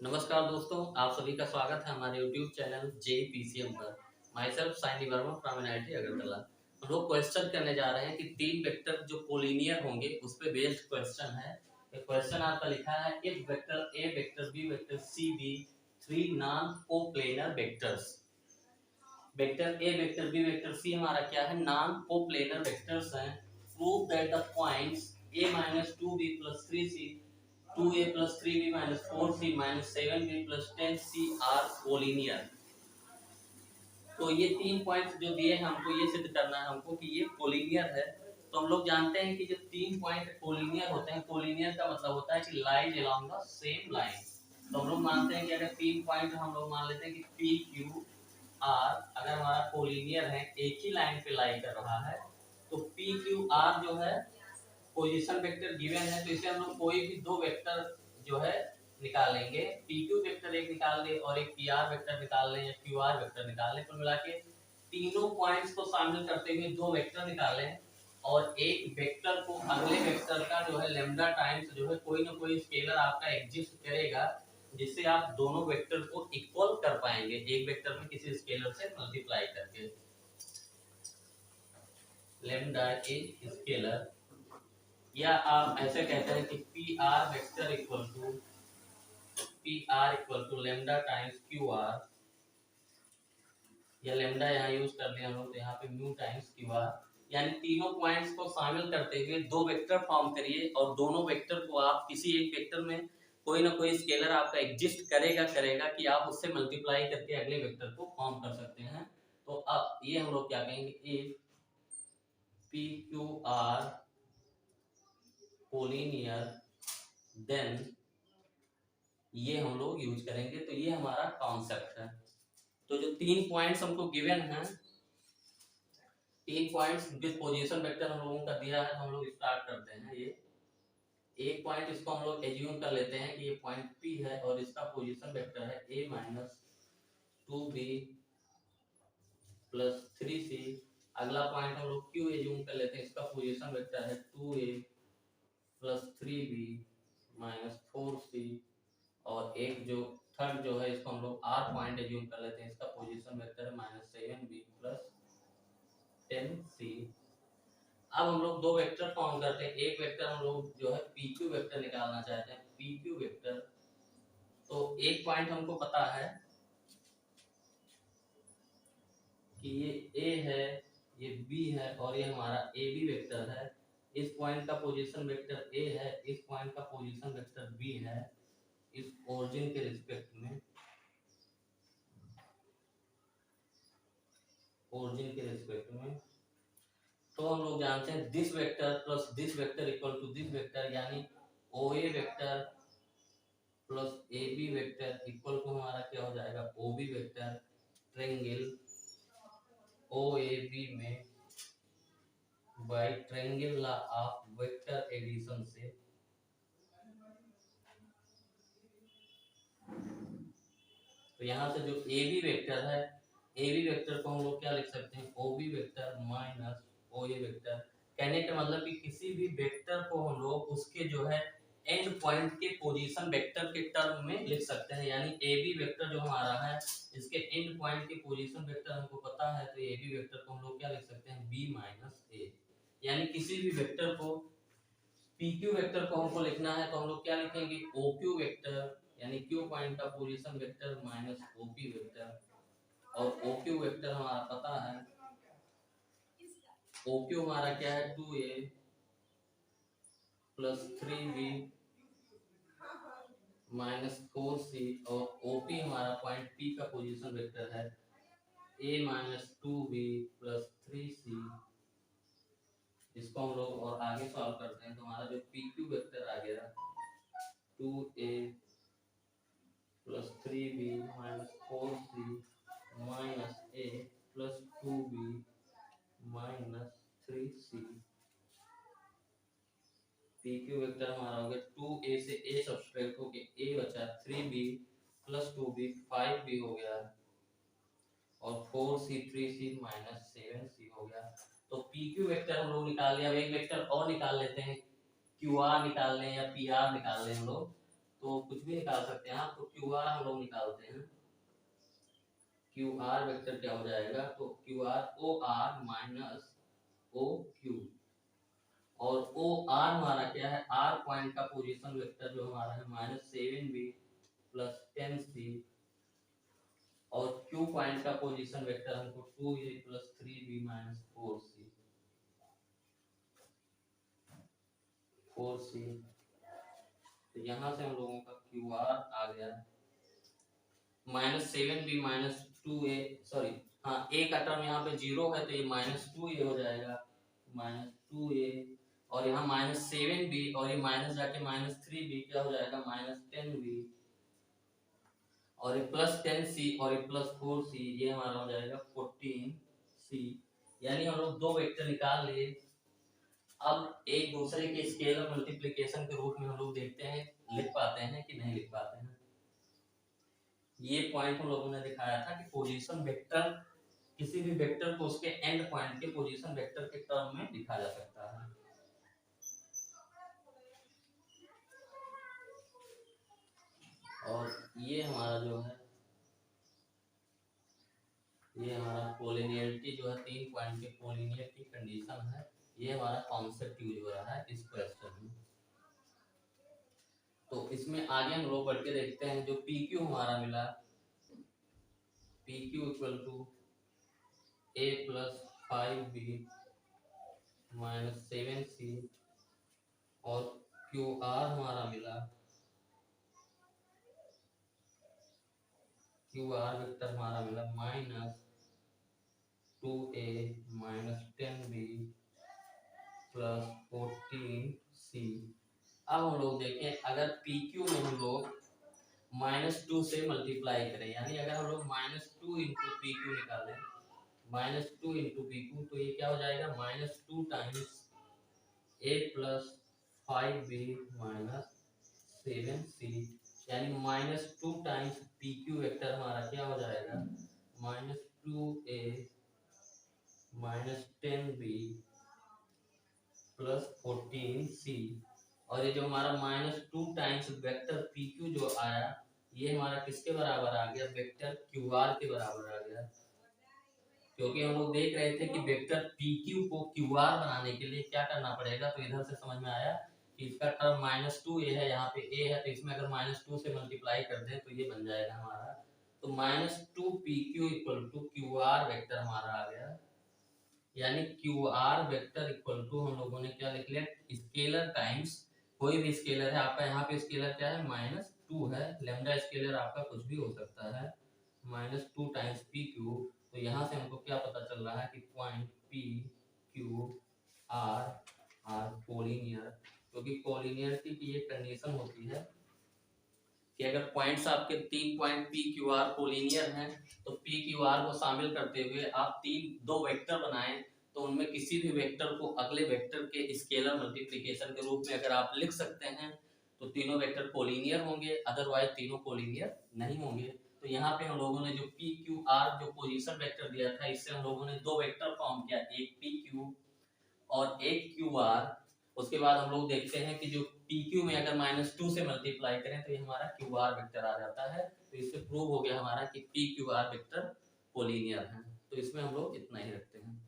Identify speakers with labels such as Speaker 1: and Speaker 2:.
Speaker 1: नमस्कार दोस्तों, आप सभी का स्वागत है हमारे YouTube चैनल JPCM पर। Myself Saini Verma from NIT Agartala. हम लोग क्वेश्चन करने जा रहे हैं कि तीन वेक्टर जो कोलिनियर होंगे उस पे बेस्ड क्वेश्चन है। क्वेश्चन आपका लिखा है if vector A vector B vector C be three non coplanar vectors. Vector A vector B vector C हमारा क्या है, नॉन कोप्लेनर वेक्टर्स हैं। Prove that the points a minus two B plus three C 2a plus 3b minus 4c minus 7b plus 10c are collinear. तो ये तीन points जो दिए हैं हमको ये सिद्ध करना है हमको कि ये कोलिनियर है। तो हम लोग जानते हैं कि जब तीन पॉइंट कोलिनियर होते हैं, कोलिनियर का मतलब होता है कि lies along the same line. तो हम लोग मानते हैं कि अगर तीन पॉइंट हम लोग मान लेते हैं कि पी क्यू आर अगर हमारा कोलिनियर है, एक ही लाइन पे लाई कर रहा है, तो पी क्यू आर जो है पोजीशन वेक्टर गिवन है, तो इसे हम लोग कोई भी दो वेक्टर जो है निकालेंगे। पी क्यू वेक्टर एक निकाल ले और एक पी आर वेक्टर निकाल ले या क्यू आर वेक्टर निकाल ले, तो मिला के तीनों पॉइंट्स को शामिल करते हुए दो वेक्टर निकालें और एक वेक्टर को अगले वेक्टर का जो है लेमडा टाइम्स जो है कोई ना कोई स्केलर आपका एग्जिस्ट करेगा, जिससे आप दोनों वेक्टर को इक्वल कर पाएंगे एक वेक्टर में किसी स्केलर से मल्टीप्लाई करके। लेमडा एक स्केलर, या आप ऐसे कहते हैं कि P R vector equal to lambda times Q R, या लेमडा यहाँ यूज कर लिया हम लोग, तो यहाँ पे म्यू टाइम्स क्यू आर। यानी तीनों पॉइंट्स को शामिल करते हुए दो वेक्टर फॉर्म करिए और दोनों वेक्टर को आप किसी एक वेक्टर में कोई ना कोई स्केलर आपका एग्जिस्ट करेगा कि आप उससे मल्टीप्लाई करके अगले वेक्टर को फॉर्म कर सकते हैं। तो अब ये हम लोग क्या कहेंगे, if P Q R collinear then ये हम लोग यूज करेंगे। तो ये हमारा कॉन्सेप्ट है। तो जो तीन पॉइंट्स हमको गिवन हैं, तीन पॉइंट्स विद पोजीशन वेक्टर हम लोगों का दिया है, तो हम लोग स्टार्ट करते हैं। ये एक पॉइंट इसको हम लोग एज्यूम कर लेते हैं कि ये पॉइंट P है और इसका पोजीशन वेक्टर है a minus two B plus three C. अगला पॉइंट हम लोग Q एज्यूम कर लेते हैं, इसका पोजीशन वेक्टर है 2a plus three B minus four C. और एक जो थर्ड जो है इसको हम लोग आर पॉइंट एज्यूम कर लेते हैं, इसका पोजीशन वेक्टर है minus seven B plus ten C. अब हम लोग दो वेक्टर फॉर्म करते हैं। एक वेक्टर हम लोग जो है पी क्यू वेक्टर निकालना चाहते हैं, पी क्यू वेक्टर। तो एक पॉइंट हमको पता है कि ये ए है, ये बी है और ये हमारा ए बी वेक्टर है। इस पॉइंट का पोजीशन वेक्टर ए है, इस पॉइंट का पोजीशन वेक्टर बी है, इस ओरिजिन के रिस्पेक्ट में, ओरिजिन के रिस्पेक्ट में। तो हम लोग जानते हैं this vector plus this vector equal to this vector, यानी O A vector plus A B vector equal to हमारा क्या हो जाएगा, O B vector. Triangle O A B में by triangle law of vector addition से तो यहाँ से जो ए बी वेक्टर है, ए बी वेक्टर को हम लोग क्या लिख सकते हैं, ओ B vector minus O A vector. कहने का मतलब कि किसी भी वेक्टर को हम लोग उसके जो है एंड पॉइंट के पोजीशन वेक्टर के टर्म में लिख सकते हैं। यानी ए बी वेक्टर जो हमारा है, इसके एंड पॉइंट के पोजीशन वेक्टर हमको पता है, तो ए बी वेक्टर को हम लोग क्या लिख सकते हैं, बी माइनस ए। यानी किसी भी वेक्टर को पी क्यू वेक्टर को हमको लिखना है तो हम लोग क्या लिखेंगे, ओ क्यू वेक्टर, यानी क्यू पॉइंट का position vector minus O P vector. और ओ क्यू वेक्टर हमारा पता है, ओ क्यू हमारा क्या है, two A plus three B minus four C. और ओपी हमारा पॉइंट पी का पोजीशन वेक्टर है A minus two B plus three C. इसको हम लोग और आगे सॉल्व करते हैं तो हमारा जो पी क्यू वेक्टर आ गया, two A plus three B minus four C minus A plus two B minus three C. P Q vector हमारा हो गया टू ए से ए सब्सट्रैक्ट होके ए बचा, three B plus two B five B हो गया और four C three C minus seven C हो गया। तो पी क्यू वेक्टर हम लोग निकाल लिया। अब एक वेक्टर और निकाल लेते हैं, क्यू आर निकाल लें या पी आर निकाल लें हम लोग। तो कुछ भी निकाल सकते हैं आप। तो क्यू आर हम लोग निकालते हैं, क्यू आर वेक्टर क्या हो जाएगा, तो Q R O R minus O Q, और ओ आर हमारा क्या है, आर पॉइंट का पोजीशन वेक्टर जो हमारा है -7b प्लस 10c, और क्यू पॉइंट का पोजीशन वेक्टर हमको 2a plus 3b minus 4c। तो यहाँ से हम लोगों का क्यू आर आ गया -7b माइनस 2a, सॉरी हाँ ए का टर्म यहाँ पे 0 है तो ये -2a हो जाएगा, -2a, और यहाँ -7b और ये माइनस जाके -3b क्या हो जाएगा, -10b, और ये प्लस 10c और ये प्लस 4c, ये हमारा हो जाएगा 14c। यानी हम लोग दो वेक्टर निकाल लिए। अब एक दूसरे के स्केलर मल्टीप्लिकेशन के रूप में हम लोग देखते हैं लिख पाते हैं कि नहीं लिख पाते हैं। ये पॉइंट हम लोगों ने दिखाया था कि पोजीशन वेक्टर, किसी भी वेक्टर को उसके एंड पॉइंट के पोजीशन वेक्टर के टर्म में लिखा जा सकता है। और ये हमारा जो है, ये हमारा कोलिनियरिटी जो है, 3 पॉइंट के कोलिनियर की कंडीशन है, ये हमारा कॉन्सेप्ट यूज हो रहा है इस क्वेश्चन में। तो इसमें आगे हम लोग बढ़ के देखते हैं। जो पी क्यू हमारा मिला, P Q equal to A plus 5b minus 7c, और क्यू आर हमारा मिला, क्यू आर वेक्टर हमारा मिला -2a minus 10b plus 14c। अब हम लोग देखें, अगर पी क्यू में हम लोग -2 से मल्टीप्लाई करें, यानी अगर हम लोग -2 इंटू पी क्यू निकालें, -2 इंटू पी क्यू, तो ये क्या हो जाएगा, -2 times a plus 5b minus 7c, यानी -2 टाइम्स पी क्यू वेक्टर हमारा क्या हो जाएगा, -2a minus 10b plus 14c, और ये जो हमारा -2 टाइम्स वेक्टर पी क्यू जो आया, ये हमारा किसके बराबर आ गया, वेक्टर क्यू आर के बराबर आ गया। क्योंकि हम लोग देख रहे थे कि वेक्टर पी क्यू को क्यू आर बनाने के लिए क्या करना पड़ेगा, तो इधर से समझ में आया कि इसका टर्म -2a है, यहाँ पे a है, तो इसमें अगर -2 से मल्टीप्लाई कर दें तो ये बन जाएगा हमारा, तो -2 P Q equal to Q R vector हमारा आ गया। यानी Q R vector equal to हम लोगों ने क्या लिख लिया, स्केलर टाइम्स, कोई भी स्केलर है आपका, यहाँ पे स्केलर क्या है, -2 है, लैम्डा स्केलर आपका कुछ भी हो सकता है, -2 टाइम्स पी क्यू। तो यहाँ से हमको क्या पता चल रहा है कि point P Q R are collinear, क्योंकि कोलिनियरिटी की ये कंडीशन होती है कि अगर पॉइंट्स आपके 3 point P Q R collinear हैं, तो पी क्यू आर को शामिल करते हुए आप दो वेक्टर बनाएं, तो उनमें किसी भी वेक्टर को अगले वेक्टर के स्केलर मल्टीप्लिकेशन के रूप में अगर आप लिख सकते हैं, तो तीनों वेक्टर कोलिनियर होंगे, अदरवाइज तीनों कोलिनियर नहीं होंगे। तो यहाँ पे हम लोगों ने जो पी क्यू आर जो पोजीशन वेक्टर दिया था, इससे हम लोगों ने दो वेक्टर फॉर्म किया, एक पी क्यू और एक क्यू आर। उसके बाद हम लोग देखते हैं कि जो पी क्यू में अगर -2 से मल्टीप्लाई करें तो ये हमारा क्यू आर वेक्टर आ जाता है। तो इससे प्रूव हो गया हमारा कि P Q R vector collinear है। तो इसमें हम लोग इतना ही रखते हैं।